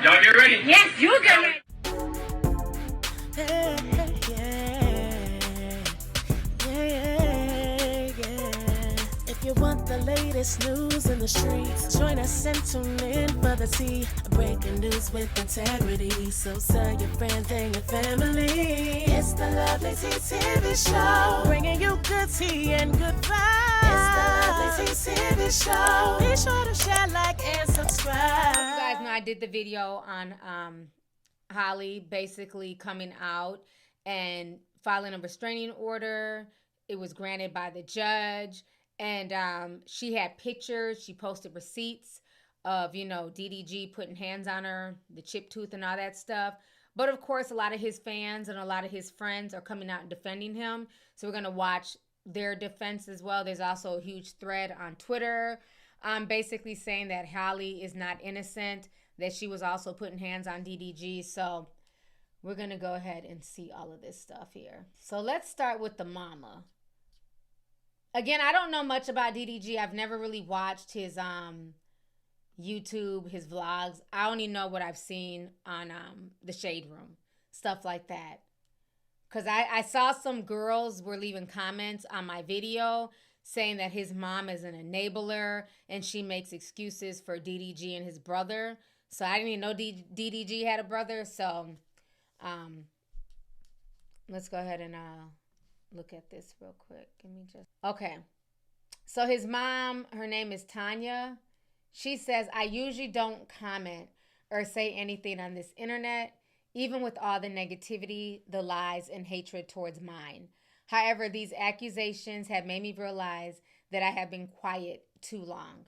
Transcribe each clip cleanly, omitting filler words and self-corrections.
Y'all get ready? Yes, you get ready. Hey, yeah. If you want the latest news in the streets, join us and tune in for the tea. Breaking news with integrity. So tell your friends and your family. It's the Lovelyti TV show, bringing you good tea and good vibes. It's the Lovelyti TV show. Be sure to share, like, and subscribe. You guys know I did the video on Halle basically coming out and filing a restraining order. It was granted by the judge, and she had pictures. She posted receipts of, you know, DDG putting hands on her, the chip tooth and all that stuff. But of course, a lot of his fans and a lot of his friends are coming out and defending him. So we're going to watch their defense as well. There's also a huge thread on Twitter basically saying that Halle is not innocent, that she was also putting hands on DDG. So we're going to go ahead and see all of this stuff here. So let's start with the mama. Again, I don't know much about DDG. I've never really watched his YouTube, his vlogs. I only know what I've seen on the Shade Room, stuff like that. Because I saw some girls were leaving comments on my video saying that his mom is an enabler and she makes excuses for DDG and his brother. So I didn't even know DDG had a brother. So let's go ahead and look at this real quick. Give me just... Okay. So his mom, her name is Tanya. She says, I usually don't comment or say anything on this internet, even with all the negativity, the lies, and hatred towards mine. However, these accusations have made me realize that I have been quiet too long.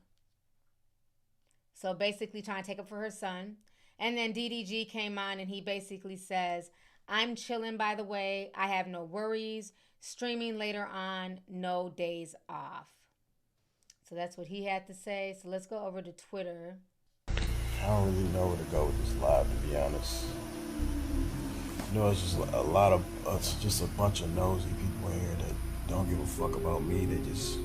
So basically trying to take up for her son. And then DDG came on and he basically says, I'm chilling, by the way. I have no worries. Streaming later on, no days off. So that's what he had to say. So let's go over to Twitter. I don't really know where to go with this live, to be honest. You know, it's just a lot of, it's just a bunch of nosy people here that don't give a fuck about me. They just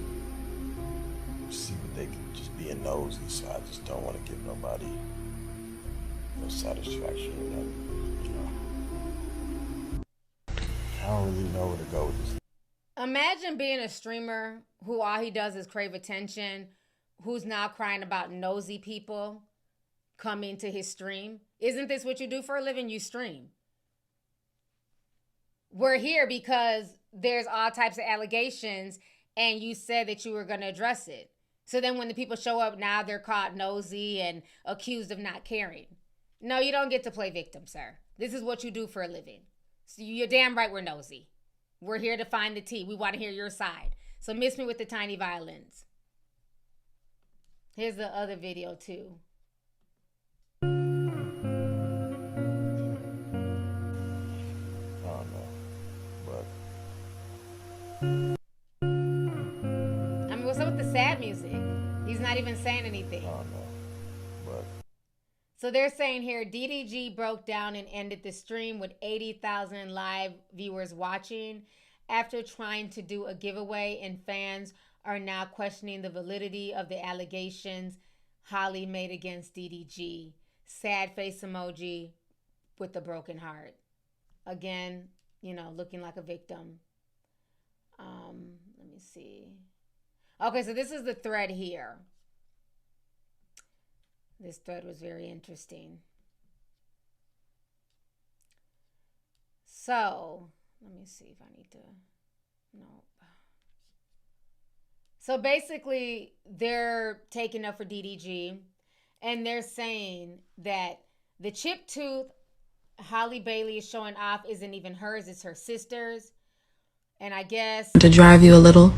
see what they can just being nosy. So I just don't want to give nobody no satisfaction or nothing, you know. I don't really know where to go with this. Imagine being a streamer who all he does is crave attention, who's now crying about nosy people coming to his stream. Isn't this what you do for a living? You stream. We're here because there's all types of allegations and you said that you were going to address it. So then when the people show up now, they're caught nosy and accused of not caring. No, you don't get to play victim, sir. This is what you do for a living. So you're damn right we're nosy. We're here to find the tea. We want to hear your side. So miss me with the tiny violins. Here's the other video too. What's up with the sad music? He's not even saying anything. I don't know, but... So they're saying here, DDG broke down and ended the stream with 80,000 live viewers watching after trying to do a giveaway, and fans are now questioning the validity of the allegations Halle made against DDG. Sad face emoji with the broken heart. Again, you know, looking like a victim. Let me see. Okay, so this is the thread here. This thread was very interesting. So, let me see if I need to... Nope. So basically, they're taking up for DDG, and they're saying that the chip tooth Halle Bailey is showing off isn't even hers, it's her sister's. And I guess... To drive you a little.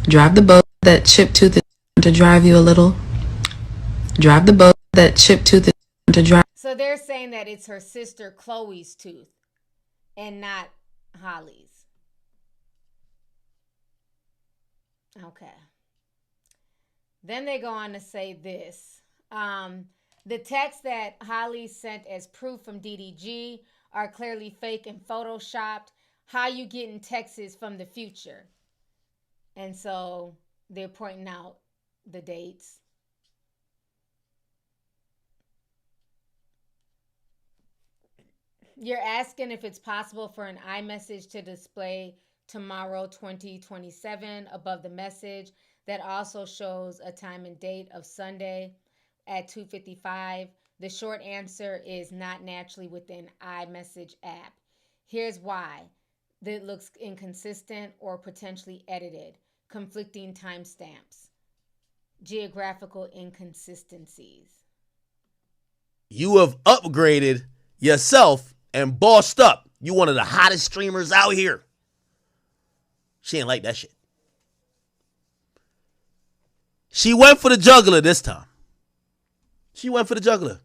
Drive the boat that chip tooth to drive you a little. Drive the boat that chip tooth to drive. So they're saying that it's her sister Chloe's tooth and not Holly's. Okay. Then they go on to say this. The texts that Halle sent as proof from DDG are clearly fake and photoshopped. How you getting texts from the future? And so they're pointing out the dates. You're asking if it's possible for an iMessage to display tomorrow 2027 above the message that also shows a time and date of Sunday at 2:55. The short answer is not naturally within iMessage app. Here's why. That looks inconsistent or potentially edited, conflicting timestamps, geographical inconsistencies. You have upgraded yourself and bossed up. You one of the hottest streamers out here. She ain't like that shit. She went for the juggler this time. She went for the juggler.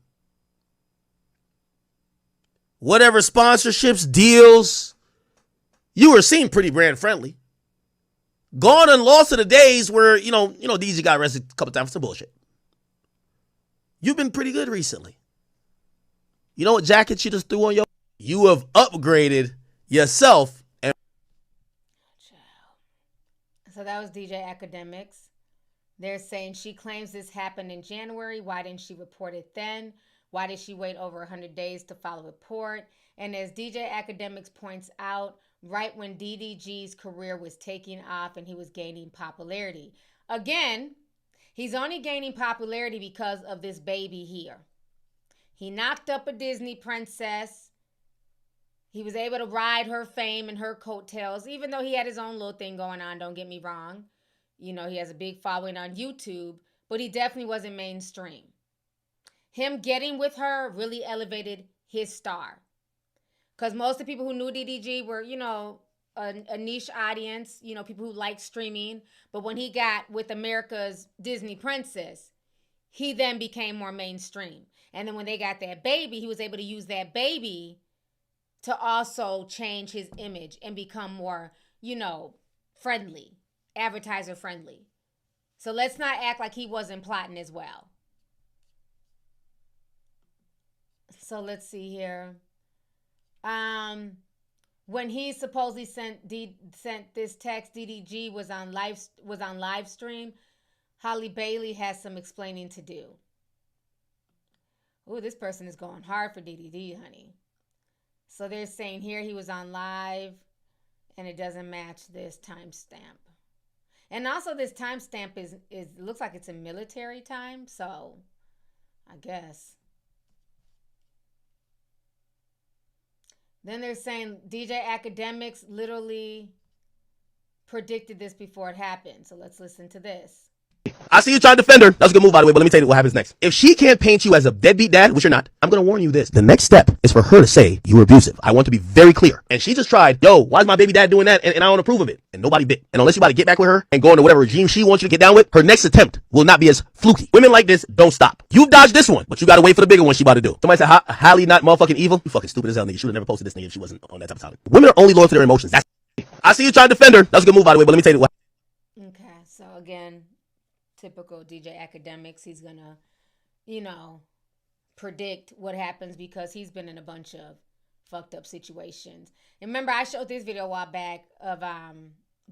Whatever sponsorships, deals, you were seen pretty brand friendly. Gone and lost to the days where, DDG got arrested a couple times for some bullshit. You've been pretty good recently. You know what jacket she just threw on your? You have upgraded yourself. And so that was DJ Academics. They're saying she claims this happened in January. Why didn't she report it then? Why did she wait over 100 days to file a report? And as DJ Academics points out, right when DDG's career was taking off and he was gaining popularity. Again, he's only gaining popularity because of this baby here. He knocked up a Disney princess. He was able to ride her fame and her coattails, even though he had his own little thing going on, don't get me wrong. He has a big following on YouTube, but he definitely wasn't mainstream. Him getting with her really elevated his star. Because most of the people who knew DDG were, a niche audience, people who like streaming. But when he got with America's Disney princess, he then became more mainstream. And then when they got that baby, he was able to use that baby to also change his image and become more, friendly, advertiser friendly. So let's not act like he wasn't plotting as well. So let's see here. When he supposedly sent this text, DDG was on live stream. Halle Bailey has some explaining to do. Ooh, this person is going hard for DDG, honey. So they're saying here he was on live, and it doesn't match this timestamp. And also this timestamp is looks like it's a military time, so I guess. Then they're saying DJ Academics literally predicted this before it happened. So let's listen to this. I see you trying to defend her. That's a good move, by the way, but let me tell you what happens next. If she can't paint you as a deadbeat dad, which you're not, I'm going to warn you this. The next step is for her to say you were abusive. I want to be very clear. And she just tried, why is my baby dad doing that? And I don't approve of it. And nobody bit. And unless you about to get back with her and go into whatever regime she wants you to get down with, her next attempt will not be as fluky. Women like this don't stop. You've dodged this one, but you got to wait for the bigger one she about to do. Somebody said, Halle not motherfucking evil? You fucking stupid as hell, nigga. She would have never posted this nigga if she wasn't on that type of topic. Women are only loyal to their emotions. I see you trying to defend her. That's a good move, by the way, but let me tell you what. Okay, so again, typical DJ Academics. He's gonna, predict what happens because he's been in a bunch of fucked up situations. And remember, I showed this video a while back of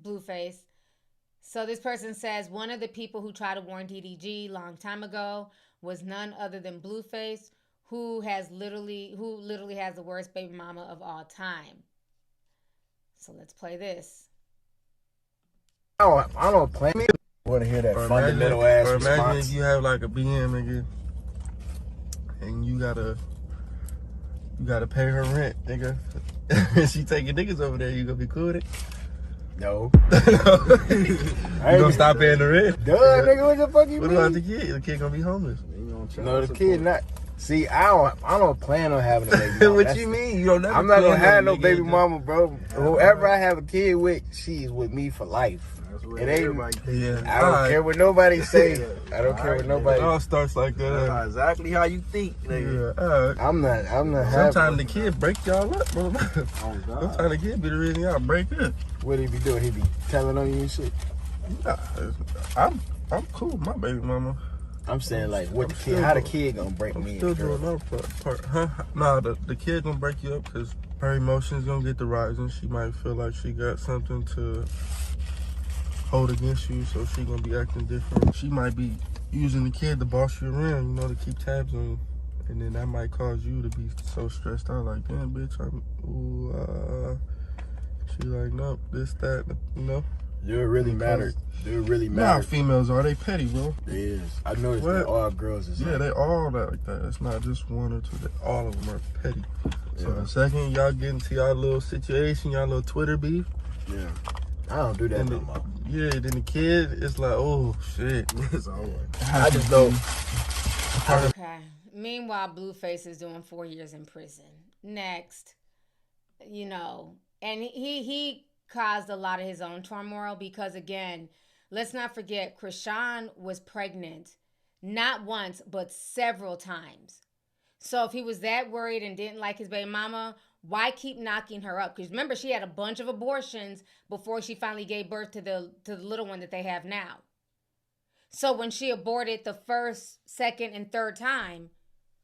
Blueface. So this person says one of the people who tried to warn DDG long time ago was none other than Blueface, who literally has the worst baby mama of all time. So let's play this. I don't play me. Want to hear that fundamental ass response? Imagine if you have like a BM, nigga, and you gotta pay her rent, nigga. She taking niggas over there. You gonna be cool with it? No. You gonna stop paying the rent? Duh, nigga, what the fuck you mean? What about the kid? The kid gonna be homeless. No, the kid not. See, I don't plan on having a baby mama. What you mean? You don't never. I'm not gonna have no baby mama, bro. Whoever I have a kid with, she's with me for life. It ain't. Yeah. I don't care what nobody say. I don't care what nobody. It all starts like that. That's exactly how you think, nigga. Yeah, I'm not. Sometimes the kid break y'all up, bro. Sometimes the kid be the reason y'all break up. What he be doing? He be telling on you and shit. Nah, I'm cool with my baby mama. I'm saying like, what the kid? How the kid gonna break me? Still doing our part, huh? Nah, the kid gonna break you up because her emotions gonna get to rising. She might feel like she got something to hold against you, so she gonna be acting different. She might be using the kid to boss you around, to keep tabs on you. And then that might cause you to be so stressed out, like, damn, bitch, she like, nope, this, that, you know? Do it really matter? Do it really matter? Nah, females are, they petty, bro. It is. I noticed that all girls is yeah, like, they all like that. It's not just one or two. All of them are petty. So the second y'all get into y'all little situation, y'all little Twitter beef. Yeah. I don't do that no more. Yeah, then the kid, it's like, oh, shit. It's over. I just know. Okay. Meanwhile, Blueface is doing 4 years in prison. Next, you know, and he caused a lot of his own turmoil because, again, let's not forget, Krishan was pregnant not once, but several times. So if he was that worried and didn't like his baby mama, why keep knocking her up? Because remember, she had a bunch of abortions before she finally gave birth to the little one that they have now. So when she aborted the first, second, and third time,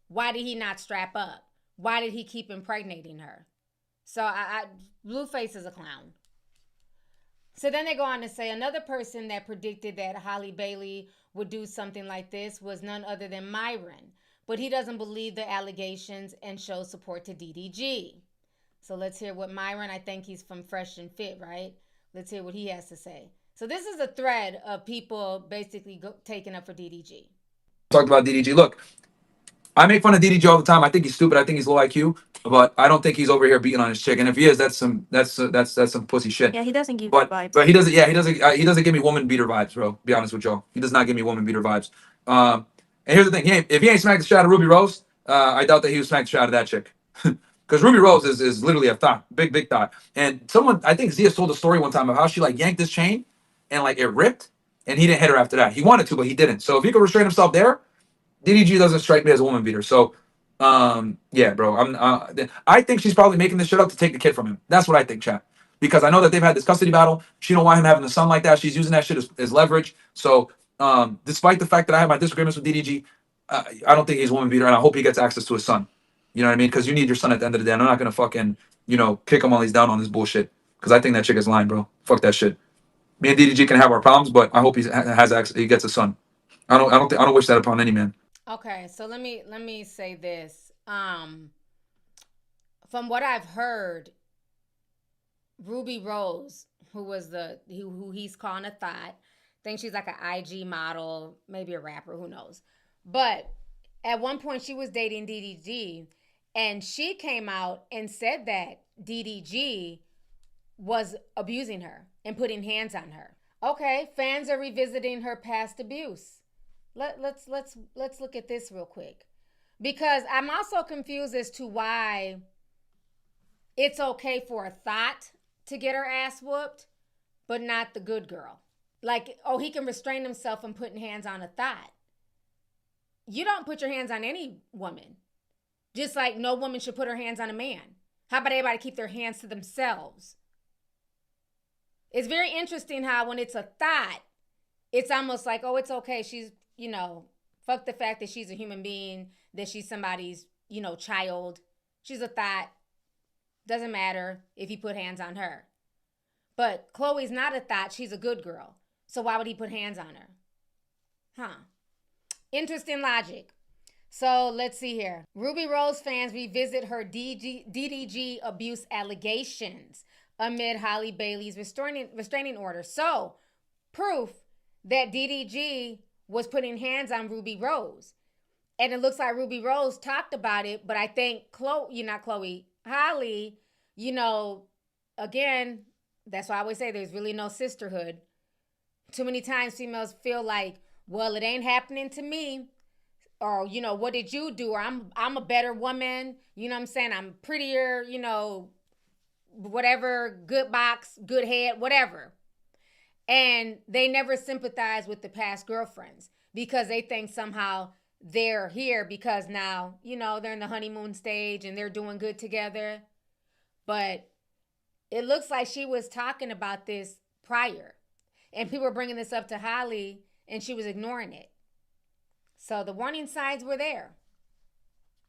why did he not strap up? Why did he keep impregnating her? So Blueface is a clown. So then they go on to say another person that predicted that Halle Bailey would do something like this was none other than Myron. But he doesn't believe the allegations and shows support to DDG. So let's hear what Myron, I think he's from Fresh and Fit, right? Let's hear what he has to say. So this is a thread of people basically taking up for DDG. Talked about DDG. Look, I make fun of DDG all the time. I think he's stupid. I think he's low IQ, but I don't think he's over here beating on his chick. And if he is, that's some pussy shit. Yeah, he doesn't give but, vibes. But he doesn't. Yeah, he doesn't give me woman beater vibes, bro. Be honest with y'all. He does not give me woman beater vibes. And here's the thing: if he ain't smacked the shit out of Ruby Rose, I doubt that he was smacked the shit out of that chick. Because Ruby Rose is literally a thought, big thought. And someone, I think Zia told a story one time of how she like yanked this chain and like it ripped, and he didn't hit her after that. He wanted to, but he didn't. So if he could restrain himself there, DDG doesn't strike me as a woman beater. So, yeah, bro. I think she's probably making this shit up to take the kid from him. That's what I think, chat. Because I know that they've had this custody battle. She don't want him having a son like that. She's using that shit as leverage. So, despite the fact that I have my disagreements with DDG, I don't think he's a woman beater, and I hope he gets access to his son. You know what I mean? Because you need your son at the end of the day. And I'm not gonna fucking, kick him while he's down on this bullshit. Because I think that chick is lying, bro. Fuck that shit. Me and DDG can have our problems, but I hope he has access. He gets a son. I don't wish that upon any man. Okay, so let me say this. From what I've heard, Ruby Rose, who he's calling a thought, I think she's like an IG model, maybe a rapper, who knows. But at one point she was dating DDG, and she came out and said that DDG was abusing her and putting hands on her. Okay, fans are revisiting her past abuse. Let's look at this real quick, because I'm also confused as to why it's okay for a thought to get her ass whooped, but not the good girl. Like, oh, he can restrain himself from putting hands on a thought. You don't put your hands on any woman. Just like no woman should put her hands on a man. How about everybody keep their hands to themselves? It's very interesting how when it's a thought, it's almost like, oh, it's okay. She's, fuck the fact that she's a human being, that she's somebody's, child. She's a thought. Doesn't matter if he put hands on her. But Chloe's not a thought. She's a good girl. So why would he put hands on her? Huh. Interesting logic. So let's see here. Ruby Rose fans revisit her DDG abuse allegations amid Halle Bailey's restraining order. So, proof that DDG was putting hands on Ruby Rose. And it looks like Ruby Rose talked about it, but I think Halle, again, that's why I always say there's really no sisterhood. Too many times females feel like, well, it ain't happening to me. Or, what did you do? Or I'm a better woman. You know what I'm saying? I'm prettier, whatever, good box, good head, whatever. And they never sympathize with the past girlfriends because they think somehow they're here because now, they're in the honeymoon stage and they're doing good together. But it looks like she was talking about this prior. And people were bringing this up to Halle and she was ignoring it. So the warning signs were there.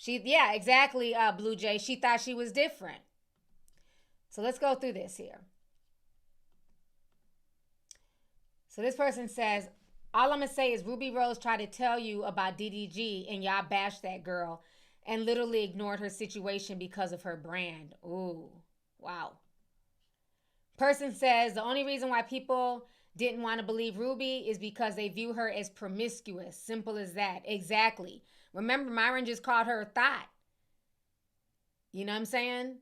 Yeah, exactly, Blue Jay. She thought she was different. So let's go through this here. So this person says, all I'm going to say is Ruby Rose tried to tell you about DDG and y'all bashed that girl. and literally ignored her situation because of her brand. Ooh, wow. Person says the only reason why people didn't want to believe Ruby is because they view her as promiscuous. Simple as that. Exactly. Remember, Myron just called her a thought. You know what I'm saying?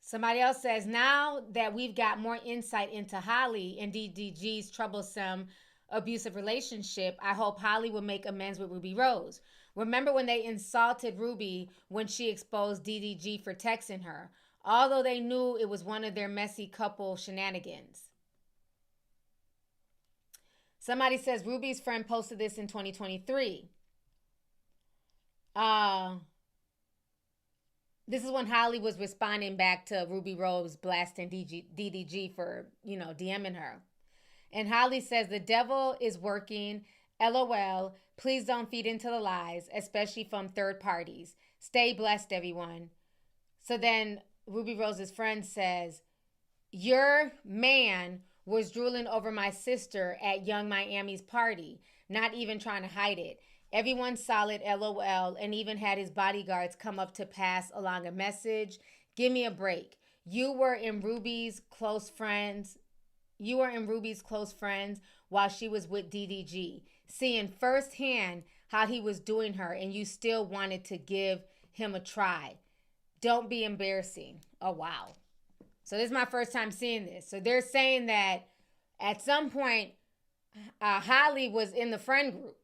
Somebody else says, now that we've got more insight into Halle and DDG's troublesome abusive relationship, I hope Halle will make amends with Ruby Rose. Remember when they insulted Ruby when she exposed DDG for texting her, although they knew it was one of their messy couple shenanigans. Somebody says Ruby's friend posted this in 2023. This is when Halle was responding back to Ruby Rose blasting DDG for, DMing her. And Halle says, the devil is working. LOL. Please don't feed into the lies, especially from third parties. Stay blessed, everyone. So then Ruby Rose's friend says, your man was drooling over my sister at Young Miami's party, not even trying to hide it. Everyone's solid, LOL, and even had his bodyguards come up to pass along a message. Give me a break. You were in Ruby's close friends while she was with DDG, seeing firsthand how he was doing her, and you still wanted to give him a try. Don't be embarrassing. Oh, wow. So this is my first time seeing this. So they're saying that at some point, Halle was in the friend group.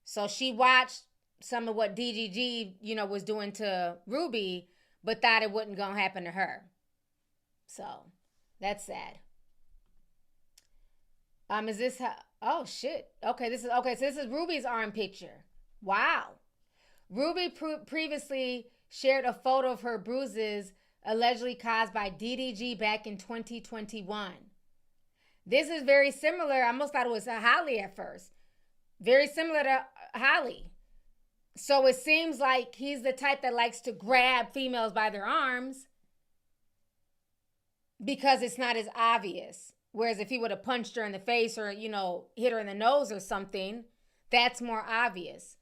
So she watched some of what DDG, was doing to Ruby, but thought it wasn't going to happen to her. So that's sad. Is this how? Oh shit. Okay, so this is Ruby's arm picture. Wow. Ruby previously shared a photo of her bruises allegedly caused by DDG back in 2021. This is very similar. I almost thought it was Halle at first. Very similar to Halle. So it seems like he's the type that likes to grab females by their arms because it's not as obvious. Whereas if he would have punched her in the face or, hit her in the nose or something, that's more obvious.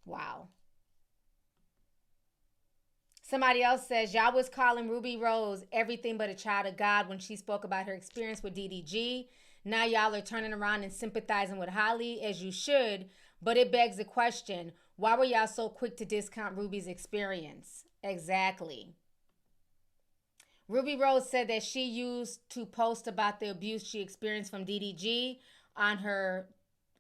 Wow. Somebody else says, y'all was calling Ruby Rose everything but a child of God when she spoke about her experience with DDG. Now y'all are turning around and sympathizing with Halle, as you should, but it begs the question, why were y'all so quick to discount Ruby's experience? Exactly. Ruby Rose said that she used to post about the abuse she experienced from DDG on her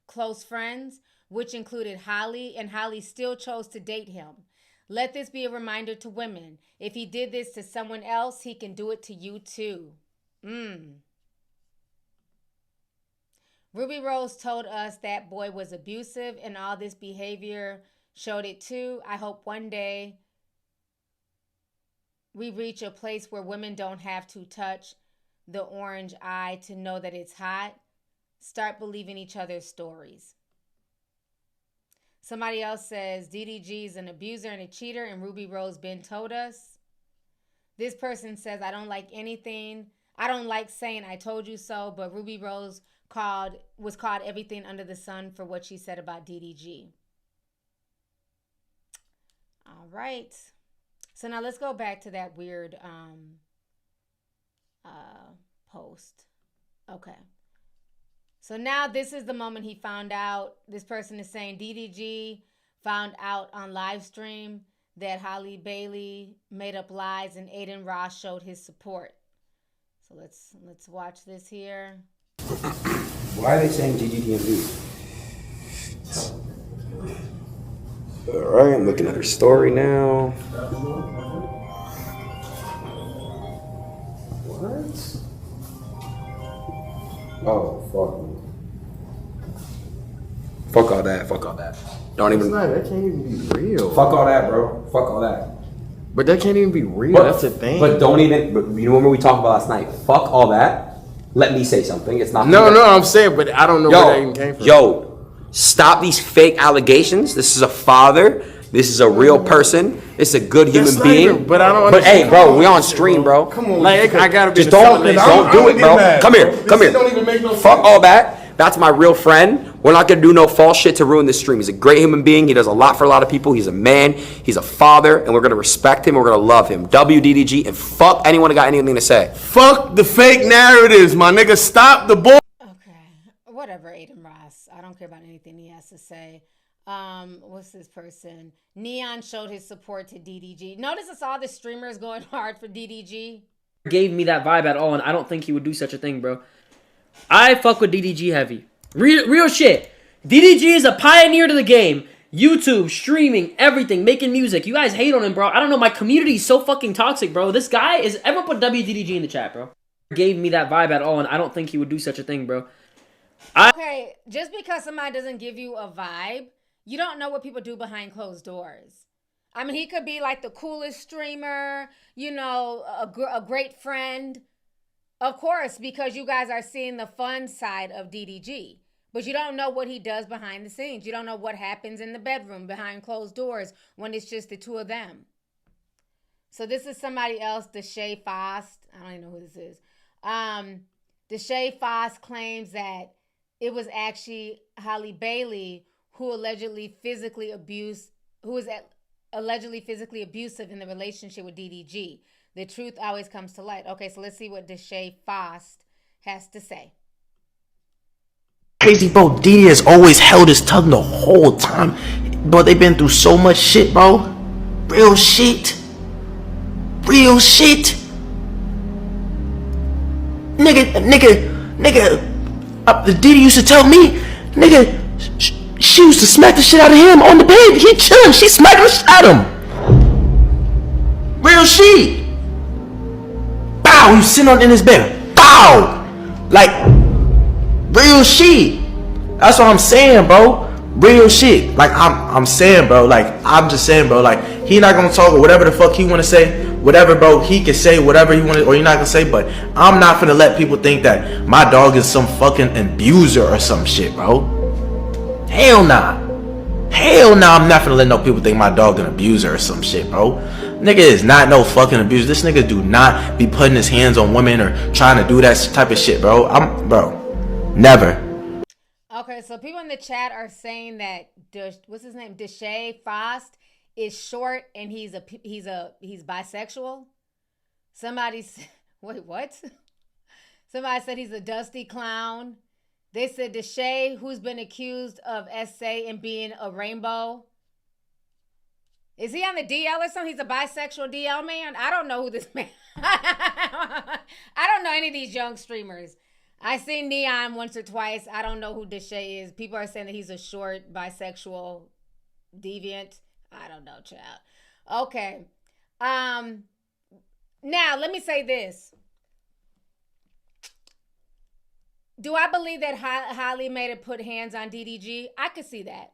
close friends, which included Halle, and Halle still chose to date him. Let this be a reminder to women. If he did this to someone else, he can do it to you too. Ruby Rose told us that boy was abusive and all this behavior showed it too. I hope one day we reach a place where women don't have to touch the orange eye to know that it's hot. Start believing each other's stories. Somebody else says DDG is an abuser and a cheater, and Ruby Rose Ben told us. This person says, I don't like saying I told you so, but Ruby Rose was called everything under the sun for what she said about DDG. All right. So now let's go back to that weird post. Okay. So now this is the moment he found out. This person is saying DDG found out on live stream that Halle Bailey made up lies and Aiden Ross showed his support. So let's watch this here. Why are they saying GGDMB? All right, I'm looking at her story now. What? Oh, fuck me. Fuck all that. Don't even. That can't even be real. Fuck all that, bro. Fuck all that. But that can't even be real. That's the thing. But don't even. But you remember we talked about last night? Fuck all that. Let me say something. It's not. No, I'm saying, but I don't know where that even came from. Yo, stop these fake allegations. This is a father. This is a real person. It's a good human being. Even, but I don't. But hey, bro, we on stream, bro. Come on, like I gotta be. Just don't do it, bro. Come here. Don't even make no Fuck all that. That's my real friend. We're not gonna do no false shit to ruin this stream. He's a great human being. He does a lot for a lot of people. He's a man. He's a father, and we're gonna respect him. We're gonna love him. WDDG, and fuck anyone who got anything to say. Fuck the fake narratives, my nigga. Stop the bull. Okay, whatever, Aiden Ross. I don't care about anything he has to say. What's this person? Neon showed his support to DDG. Notice it's all the streamers going hard for DDG. Gave me that vibe at all, and I don't think he would do such a thing, bro. I fuck with DDG heavy. Real shit. DDG is a pioneer to the game. YouTube, streaming, everything, making music. You guys hate on him, bro. I don't know. My community is so fucking toxic, bro. This guy is... Everyone put WDDG in the chat, bro. Gave me that vibe at all, and I don't think he would do such a thing, bro. Okay, just because somebody doesn't give you a vibe, you don't know what people do behind closed doors. I mean, he could be like the coolest streamer, you know, a great friend. Of course, because you guys are seeing the fun side of DDG. But you don't know what he does behind the scenes. You don't know what happens in the bedroom behind closed doors when it's just the two of them. So this is somebody else, Deshae Fost. I don't even know who this is. Deshae Fost claims that it was actually Halle Bailey who was allegedly physically abusive in the relationship with DDG. The truth always comes to light. Okay, so let's see what Deshae Fost has to say. Crazy, bro. DD has always held his tongue the whole time. Bro, they've been through so much shit, bro. Real shit. Real shit. Nigga. The Diddy used to tell me, nigga, she used to smack the shit out of him on the bed. He chilling. She smacking the shit out of him. Real shit. Bow. You sitting on in his bed. Bow. Like, real shit. That's what I'm saying, bro. Real shit. Like, I'm saying, bro. Like, I'm just saying, bro. Like, he not gonna talk or whatever the fuck he wanna say. Whatever, bro. He can say whatever he wanna, or you're not gonna say. But I'm not gonna let people think that my dog is some fucking abuser or some shit, bro. Hell nah. Hell nah. I'm not gonna let no people think my dog an abuser or some shit, bro. Nigga is not no fucking abuser. This nigga do not be putting his hands on women or trying to do that type of shit, bro. Bro. Never. Okay, so people in the chat are saying that what's his name, Deshae Fost is short and he's bisexual. Wait, what? Somebody said he's a dusty clown. They said Deshae, who's been accused of SA and being a rainbow. Is he on the DL or something? He's a bisexual DL man. I don't know who this man. I don't know any of these young streamers. I seen Neon once or twice. I don't know who Deshae is. People are saying that he's a short bisexual deviant. I don't know, child. Okay. Now let me say this. Do I believe that Halle made it put hands on DDG? I could see that.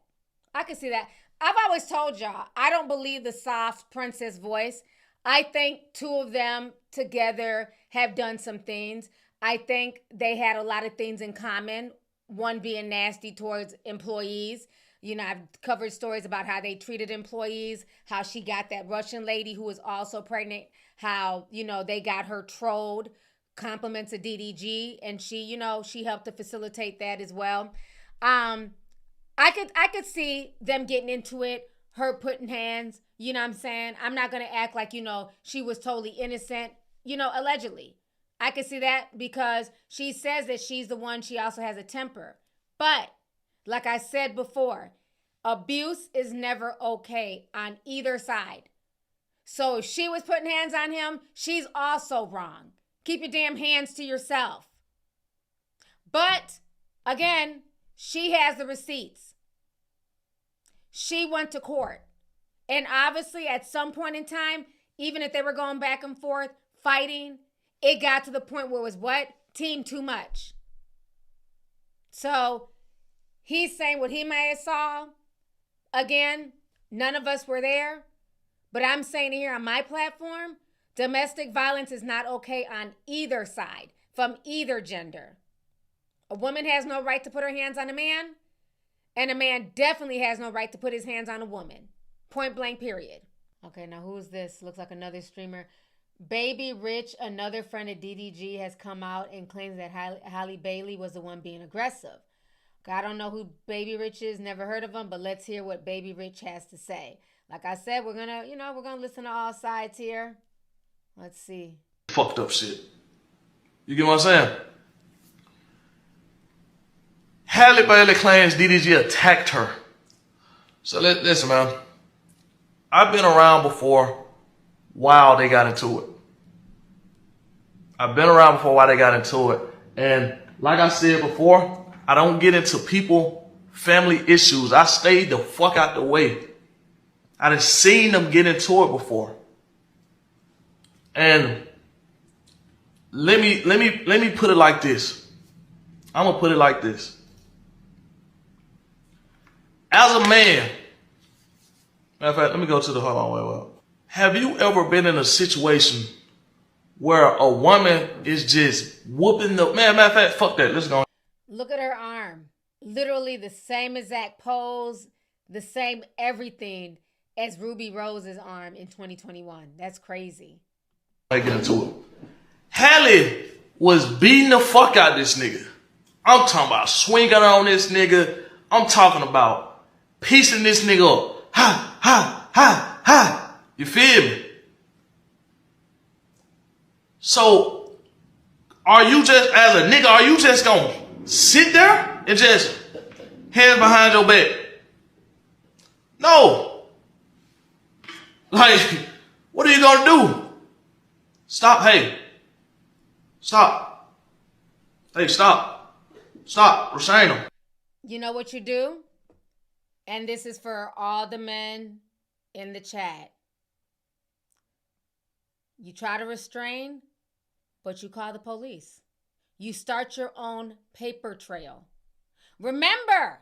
I've always told y'all, I don't believe the soft princess voice. I think two of them together have done some things. I think they had a lot of things in common. One being nasty towards employees. You know, I've covered stories about how they treated employees, how she got that Russian lady who was also pregnant, how, you know, they got her trolled, compliments of DDG, and she, you know, she helped to facilitate that as well. I could see them getting into it, her putting hands, you know what I'm saying? I'm not going to act like, you know, she was totally innocent, you know, allegedly. I could see that because she says that she's the one, she also has a temper. But like I said before, abuse is never okay on either side. So if she was putting hands on him, she's also wrong. Keep your damn hands to yourself. But again, she has the receipts. She went to court. And obviously at some point in time, even if they were going back and forth, fighting, it got to the point where it was what? Team too much. So he's saying what he may have saw. Again, none of us were there. But I'm saying here on my platform, domestic violence is not okay on either side, from either gender. A woman has no right to put her hands on a man, and a man definitely has no right to put his hands on a woman. Point blank, period. Okay, now who's this? Looks like another streamer. Baby Rich, another friend of DDG, has come out and claims that Halle Bailey was the one being aggressive. I don't know who Baby Rich is, never heard of him, but let's hear what Baby Rich has to say. Like I said, we're gonna listen to all sides here. Let's see. Fucked up shit. You get what I'm saying? Halle Bailey claims DDG attacked her. So listen, man. I've been around before while they got into it. And like I said before, I don't get into family issues. I stayed the fuck out the way. I done seen them get into it before. And let me put it like this. I'm gonna put it like this. As a man, matter of fact, let me go to the hold on, wait. Have you ever been in a situation where a woman is just whooping the man? Matter of fact, fuck that. Let's go. Look at her arm. Literally the same exact pose, the same everything as Ruby Rose's arm in 2021. That's crazy. I get into it. Halle was beating the fuck out of this nigga. I'm talking about swinging on this nigga. I'm talking about piecing this nigga up. Ha, ha, ha, ha. You feel me? So, are you just, as a nigga, are you just gonna sit there and just hands behind your back? No. Like, what are you gonna do? Stop, hey. Stop. Hey, stop. Stop. Restrain him. You know what you do? And this is for all the men in the chat. You try to restrain, but you call the police. You start your own paper trail. Remember,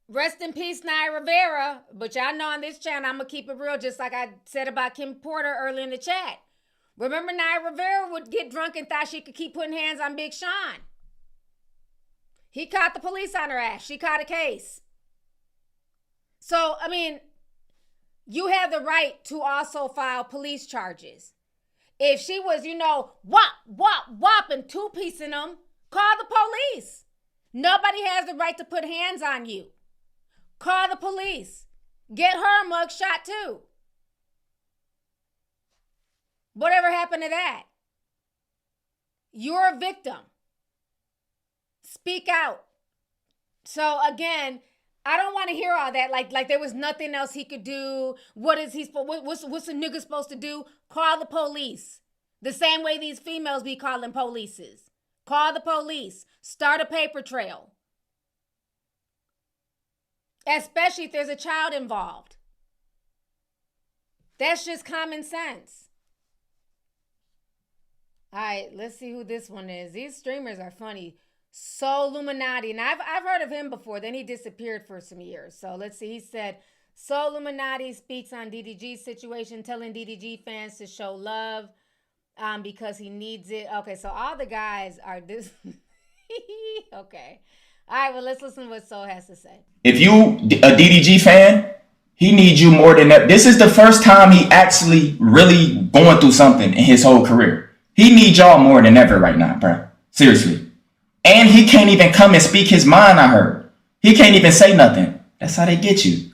rest in peace, Naya Rivera. But y'all know on this channel, I'm going to keep it real, just like I said about Kim Porter earlier in the chat. Remember, Naya Rivera would get drunk and thought she could keep putting hands on Big Sean. He caught the police on her ass. She caught a case. So, I mean, you have the right to also file police charges. If she was, whop, and two-piecing them, call the police. Nobody has the right to put hands on you. Call the police. Get her a mugshot too. Whatever happened to that? You're a victim. Speak out. So again, I don't want to hear all that. Like there was nothing else he could do. What's a nigga supposed to do? Call the police. The same way these females be calling polices. Call the police. Start a paper trail. Especially if there's a child involved. That's just common sense. All right, let's see who this one is. These streamers are funny. Soul Illuminati, and I've heard of him before. Then he disappeared for some years. So let's see. He said, Soul Illuminati speaks on DDG's situation, telling DDG fans to show love because he needs it. Okay, so all the guys are this. Okay. All right, well, let's listen to what Soul has to say. If you a DDG fan, he needs you more than that. This is the first time he actually really going through something in his whole career. He needs y'all more than ever right now, bro. Seriously. And he can't even come and speak his mind, I heard. He can't even say nothing. That's how they get you.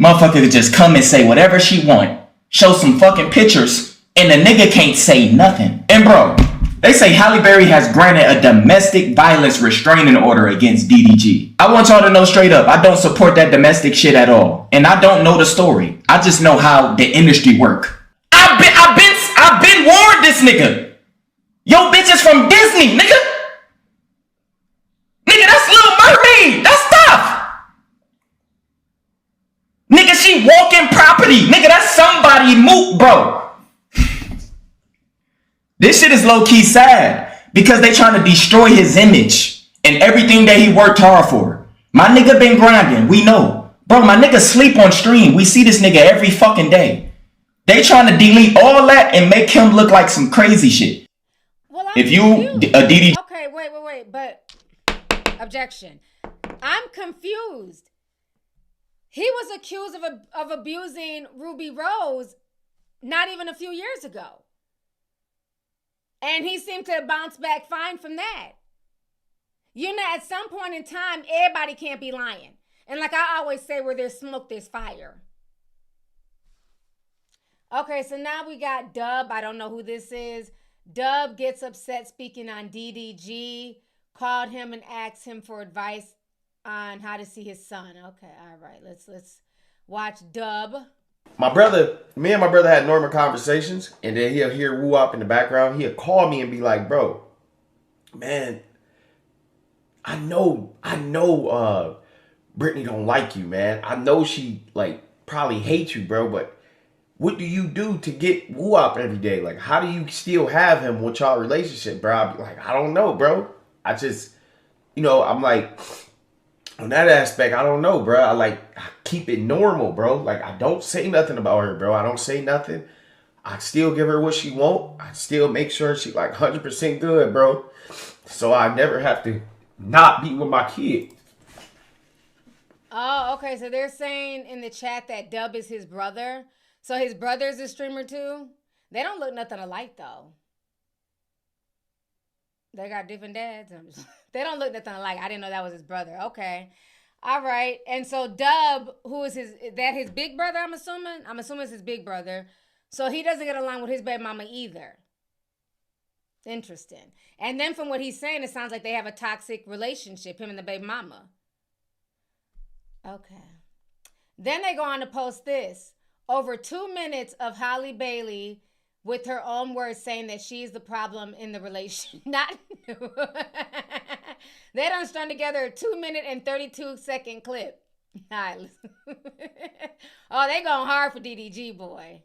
Motherfucker could just come and say whatever she want. Show some fucking pictures. And the nigga can't say nothing. And bro, they say Halle Berry has granted a domestic violence restraining order against DDG. I want y'all to know straight up, I don't support that domestic shit at all. And I don't know the story. I just know how the industry work. I've been warned this nigga. Yo, bitch is from Disney, nigga. Nigga, that's Little Mermaid. That's tough. Nigga, she walking property. Nigga, that's somebody moot, bro. This shit is low-key sad because they trying to destroy his image and everything that he worked hard for. My nigga been grinding. We know. Bro, my nigga sleep on stream. We see this nigga every fucking day. They trying to delete all that and make him look like some crazy shit. Well, if you a DDG. Okay, wait, but objection. I'm confused. He was accused of abusing Ruby Rose not even a few years ago. And he seemed to bounce back fine from that. You know, at some point in time, everybody can't be lying. And like I always say, where there's smoke, there's fire. Okay, so now we got Dub. I don't know who this is. Dub gets upset speaking on DDG, called him and asked him for advice on how to see his son. Okay, all right. Let's watch Dub. Me and my brother had normal conversations, and then he'll hear woo up in the background. He'll call me and be like, bro, man, I know Brittany don't like you, man. I know she like probably hates you, bro, but what do you do to get woo up every day? Like, how do you still have him with y'all relationship, bro? I'd be like, I don't know, bro. I just, I'm like, on that aspect, I don't know, bro. I keep it normal, bro. Like, I don't say nothing about her, bro. I don't say nothing. I still give her what she want. I still make sure she like 100% good, bro. So I never have to not be with my kid. Oh, okay. So they're saying in the chat that Dub is his brother. So his brother's a streamer too? They don't look nothing alike though. They got different dads. They don't look nothing alike. I didn't know that was his brother. Okay. All right. And so Dub, who is his big brother, I'm assuming? I'm assuming it's his big brother. So he doesn't get along with his baby mama either. Interesting. And then from what he's saying, it sounds like they have a toxic relationship, him and the baby mama. Okay. Then they go on to post this. Over 2 minutes of Halle Bailey with her own words saying that she's the problem in the relationship. Not They done strung together a 2-minute and 32-second clip. All right, listen. Oh, they going hard for DDG, boy.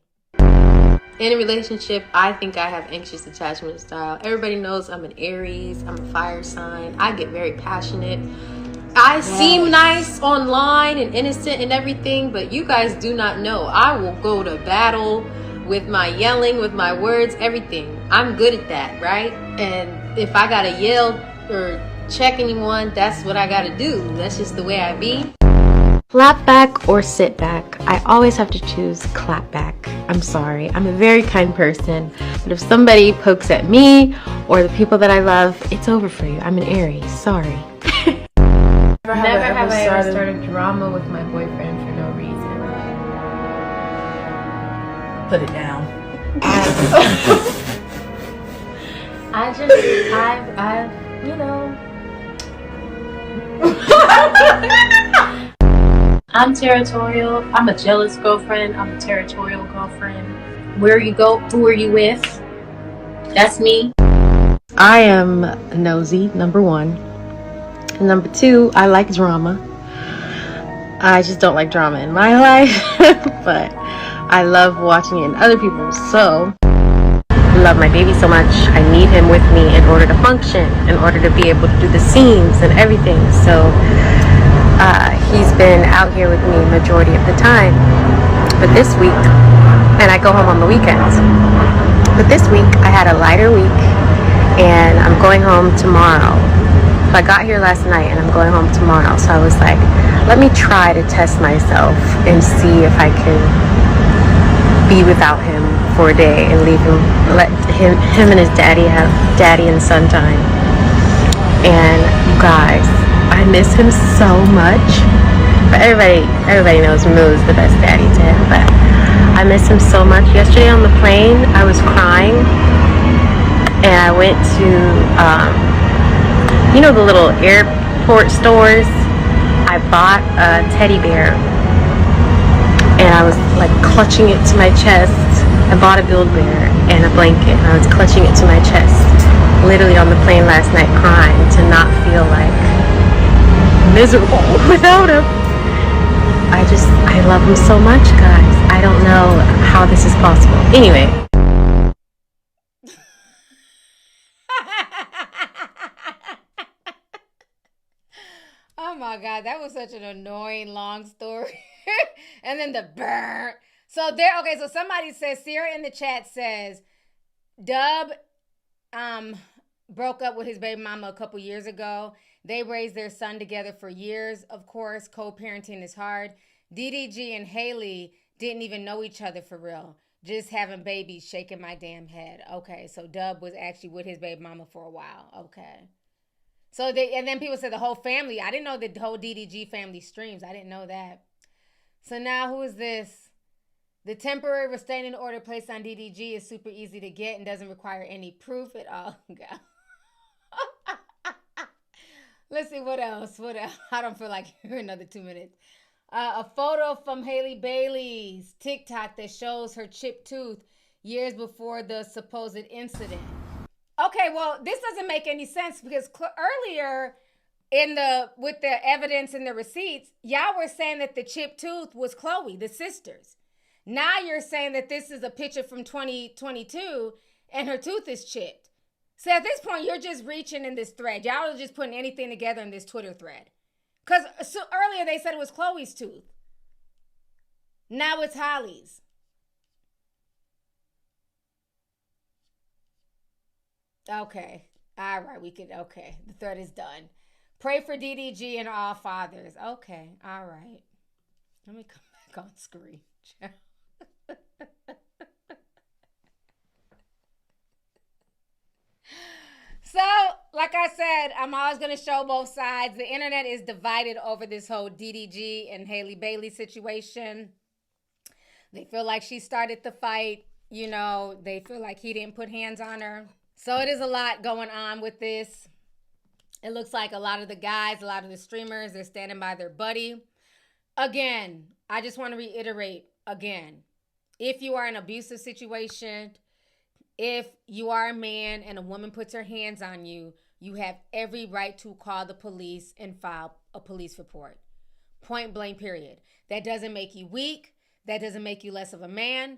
In a relationship, I think I have anxious attachment style. Everybody knows I'm an Aries. I'm a fire sign. I get very passionate. I seem nice online and innocent and everything, but you guys do not know. I will go to battle with my yelling, with my words, everything. I'm good at that, right? And if I gotta yell or check anyone, that's what I gotta do. That's just the way I be. Clap back or sit back. I always have to choose clap back. I'm sorry. I'm a very kind person, but if somebody pokes at me or the people that I love, it's over for you. I'm an Aries. Sorry. Never have I ever started drama with my boyfriend for no reason. Put it down. I've you know. I'm territorial. I'm a jealous girlfriend. I'm a territorial girlfriend. Where you go, who are you with? That's me. I am nosy, number one. Number two, I like drama. I just don't like drama in my life, but I love watching it in other people's. So, I love my baby so much. I need him with me in order to function, in order to be able to do the scenes and everything. So, he's been out here with me majority of the time. But this week, and I go home on the weekends. But this week, I had a lighter week, and I'm going home tomorrow. So I got here last night and I'm going home tomorrow. So I was like, let me try to test myself and see if I can be without him for a day and leave him, let him and his daddy have daddy and son time. And you guys, I miss him so much. But everybody knows Moo's the best daddy to him, but I miss him so much. Yesterday on the plane, I was crying and I went to, you know the little airport stores? I bought a teddy bear and I was like clutching it to my chest. I bought a Build-A-Bear and a blanket and I was clutching it to my chest. Literally on the plane last night crying to not feel like miserable without him. I love him so much, guys. I don't know how this is possible. Anyway. Oh my God, that was such an annoying long story. And then the burn. So somebody says, Sierra in the chat says, Dub broke up with his baby mama a couple years ago. They raised their son together for years. Of course, co-parenting is hard. DDG and Halle didn't even know each other for real. Just having babies, shaking my damn head. Okay, so Dub was actually with his baby mama for a while. Okay. So and then people said the whole family. I didn't know the whole DDG family streams. I didn't know that. So now who is this? The temporary restraining order placed on DDG is super easy to get and doesn't require any proof at all. Let's see, what else? I don't feel like hearing another 2 minutes. A photo from Halle Bailey's TikTok that shows her chipped tooth years before the supposed incident. Okay, well, this doesn't make any sense because earlier with the evidence and the receipts, y'all were saying that the chipped tooth was Chloe, the sisters. Now you're saying that this is a picture from 2022 and her tooth is chipped. So at this point, you're just reaching in this thread. Y'all are just putting anything together in this Twitter thread. Because earlier they said it was Chloe's tooth. Now it's Holly's. Okay. All right, okay. The thread is done. Pray for DDG and all fathers. Okay. All right. Let me come back on screen. So, like I said, I'm always going to show both sides. The internet is divided over this whole DDG and Halle Bailey situation. They feel like she started the fight. You know, they feel like he didn't put hands on her. So it is a lot going on with this. It looks like a lot of the guys, a lot of the streamers, they're standing by their buddy. Again, I just want to reiterate again, if you are in an abusive situation, if you are a man and a woman puts her hands on you, you have every right to call the police and file a police report. Point blank, period. That doesn't make you weak. That doesn't make you less of a man.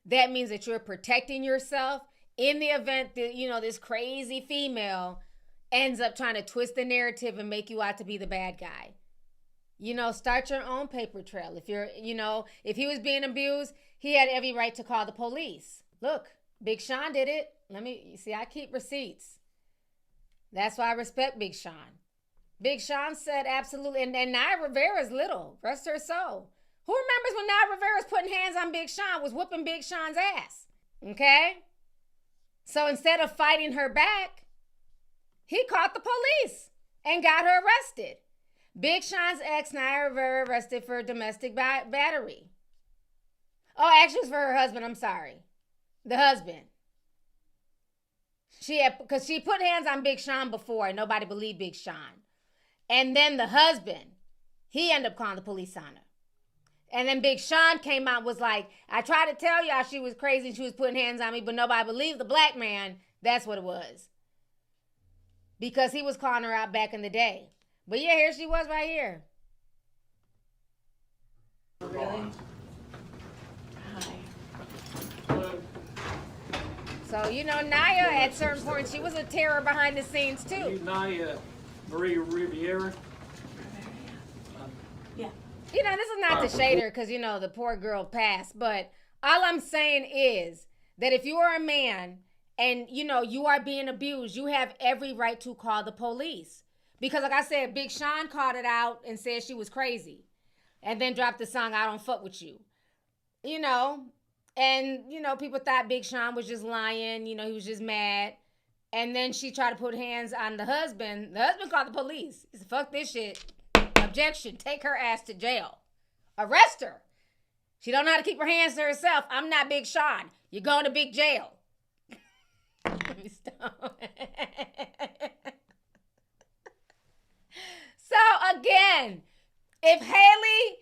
That means that you're protecting yourself in the event that, you know, this crazy female ends up trying to twist the narrative and make you out to be the bad guy. You know, start your own paper trail. If you're, you know, if he was being abused, he had every right to call the police. Look, Big Sean did it. I keep receipts. That's why I respect Big Sean. Big Sean said absolutely, and Naya Rivera's little, rest her soul. Who remembers when Naya Rivera's putting hands on Big Sean, was whooping Big Sean's ass? Okay? So instead of fighting her back, he caught the police and got her arrested. Big Sean's ex, Naya Rivera, arrested for domestic battery. Oh, actually, it was for her husband. I'm sorry. The husband. Because she put hands on Big Sean before and nobody believed Big Sean. And then the husband, he ended up calling the police on her. And then Big Sean came out, was like, I tried to tell y'all she was crazy and she was putting hands on me, but nobody believed the black man. That's what it was. Because he was calling her out back in the day. But yeah, here she was right here. Really? So, you know, Naya, at certain points, she was a terror behind the scenes, too. You Naya Maria Riviera? Yeah. You know, this is not to shade her because, you know, the poor girl passed. But all I'm saying is that if you are a man and, you know, you are being abused, you have every right to call the police. Because, like I said, Big Sean called it out and said she was crazy. And then dropped the song, I Don't Fuck With You. You know, and, you know, people thought Big Sean was just lying. You know, he was just mad. And then she tried to put hands on the husband. The husband called the police. He said, fuck this shit. Objection. Take her ass to jail. Arrest her. She don't know how to keep her hands to herself. I'm not Big Sean. You're going to big jail. Let me stop. So, again, if Halle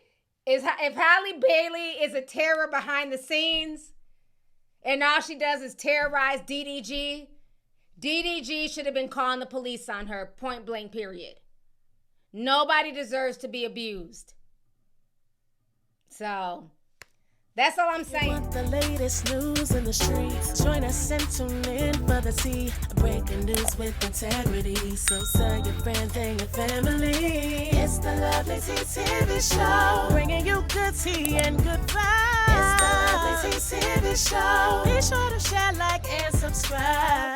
Bailey is a terror behind the scenes and all she does is terrorize DDG, DDG should have been calling the police on her, point blank, period. Nobody deserves to be abused. So, that's all I'm saying. Want the latest news in the streets? Join us and tune in for the tea. Breaking news with integrity. So tell your friends and your family. It's the Lovelyti TV show, bringing you good tea and good vibes. It's the Lovelyti TV show. Be sure to share, like, and subscribe.